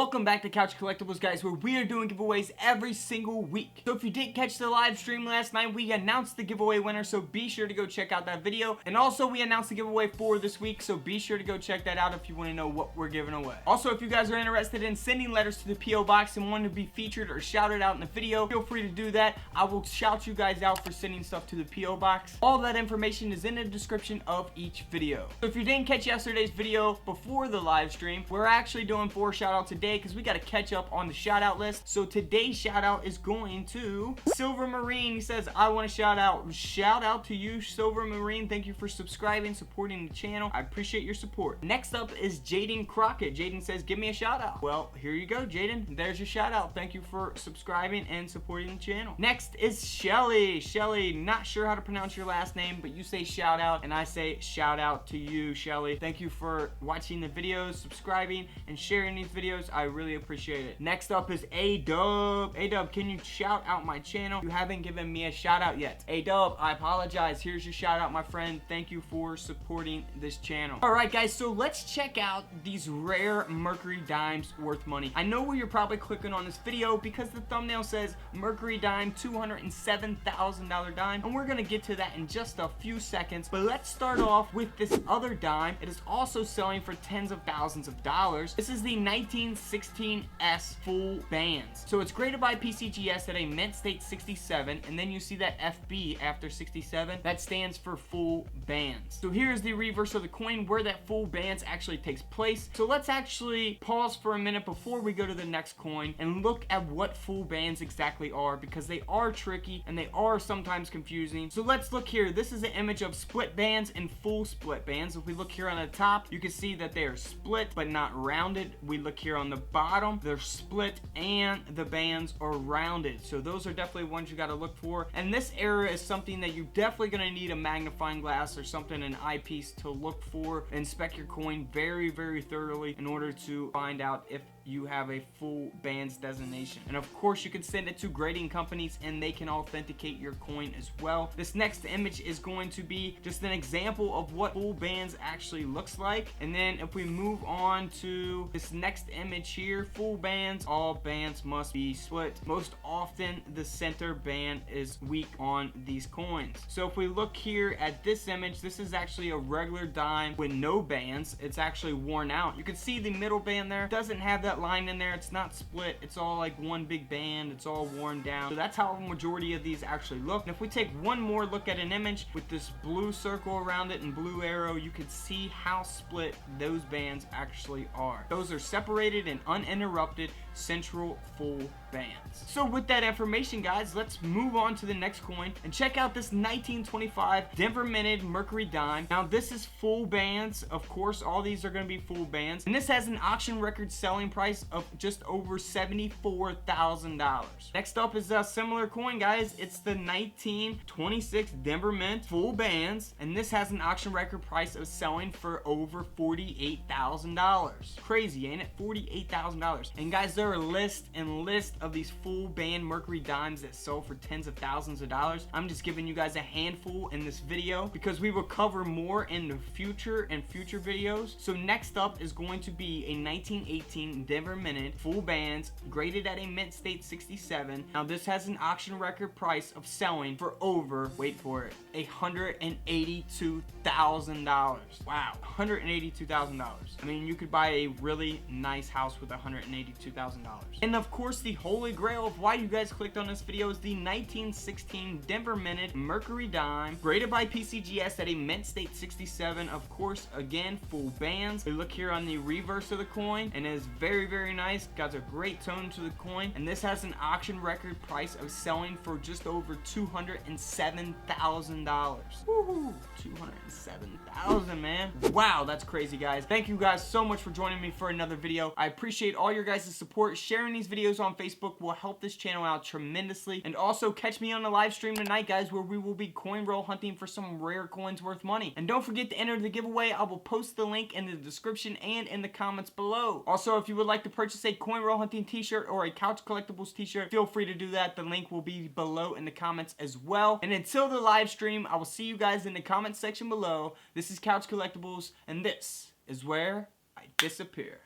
Welcome back to Couch Collectibles, guys, where we are doing giveaways every single week. So if you didn't catch the live stream last night, we announced the giveaway winner, so be sure to go check out that video. And also, we announced the giveaway for this week, so be sure to go check that out if you want to know what we're giving away. Also, if you guys are interested in sending letters to the P.O. Box and want to be featured or shouted out in the video, feel free to do that. I will shout you guys out for sending stuff to the P.O. Box. All that information is in the description of each video. So if you didn't catch yesterday's video before the live stream, we're actually doing 4 shoutouts today because we got to catch up on the shout out list. So today's shout out is going to Silver Marine. He says, I want to shout out to you, Silver Marine. Thank you for subscribing, supporting the channel. I appreciate your support. Next up is Jaden Crockett. Jaden says, give me a shout out. Well, here you go, Jaden. There's your shout out. Thank you for subscribing and supporting the channel. Next is Shelly. Shelly, not sure how to pronounce your last name, but you say shout out and I say shout out to you, Shelly. Thank you for watching the videos, subscribing, and sharing these videos. I really appreciate it. Next up is A-Dub. A-Dub, can you shout out my channel? You haven't given me a shout out yet. A-Dub, I apologize. Here's your shout out, my friend. Thank you for supporting this channel. Alright guys, so let's check out these rare Mercury dimes worth money. I know where you're probably clicking on this video because the thumbnail says Mercury dime, $207,000 dime, and we're gonna get to that in just a few seconds. But let's start off with this other dime. It is also selling for tens of thousands of dollars. This is the 1916S full bands. So it's graded by PCGS at a mint state 67, and then you see that FB after 67. That stands for full bands. So here's the reverse of the coin where that full bands actually takes place. So let's actually pause for a minute before we go to the next coin and look at what full bands exactly are, because they are tricky and they are sometimes confusing. So let's look here. This is an image of split bands and full split bands. If we look here on the top, you can see that they are split but not rounded. We look here on the bottom, they're split and the bands are rounded. So those are definitely ones you got to look for. And this area is something that you're definitely going to need a magnifying glass or something, an eyepiece, to look for. Inspect your coin very, very thoroughly in order to find out if you have a full bands designation. And of course, you can send it to grading companies and they can authenticate your coin as well. This next image is going to be just an example of what full bands actually looks like. And then if we move on to this next image here, full bands, all bands must be split. Most often the center band is weak on these coins. So if we look here at this image, this is actually a regular dime with no bands. It's actually worn out. You can see the middle band there doesn't have that line in there. It's not split. It's all like one big band. It's all worn down. So that's how a majority of these actually look. And if we take one more look at an image with this blue circle around it and blue arrow, you can see how split those bands actually are. Those are separated and uninterrupted central full bands. So with that information, guys, let's move on to the next coin and check out this 1925 Denver minted Mercury dime. Now this is full bands. Of course, all these are going to be full bands, and this has an auction record selling price of just over $74,000. Next up is a similar coin, guys. It's the 1926 Denver mint full bands, and this has an auction record price of selling for over $48,000. Crazy, ain't it? $48,000. And guys, there are lists and lists of these full band Mercury dimes that sell for tens of thousands of dollars. I'm just giving you guys a handful in this video because we will cover more in the future videos. So next up is going to be a 1918 Denver minted full bands graded at a mint state 67. Now this has an auction record price of selling for over, wait for it, $182,000. Wow, $182,000. I mean, you could buy a really nice house with $182,000. And of course, the holy grail of why you guys clicked on this video is the 1916 Denver minted Mercury dime graded by PCGS at a mint state 67. Of course, again, full bands. We look here on the reverse of the coin and it is very, very nice. Got a great tone to the coin, and this has an auction record price of selling for just over $207,000. Woohoo! $207,000, man. Wow, that's crazy, guys. Thank you guys so much for joining me for another video. I appreciate all your guys' support. Sharing these videos on Facebook will help this channel out tremendously. And also catch me on the live stream tonight, guys, where we will be coin roll hunting for some rare coins worth money. And don't forget to enter the giveaway. I will post the link in the description and in the comments below. Also, if you would like to purchase a coin roll hunting t-shirt or a Couch Collectibles t-shirt, feel free to do that. The link will be below in the comments as well. And until the live stream, I will see you guys in the comments section below. This is Couch Collectibles, and this is where I disappear.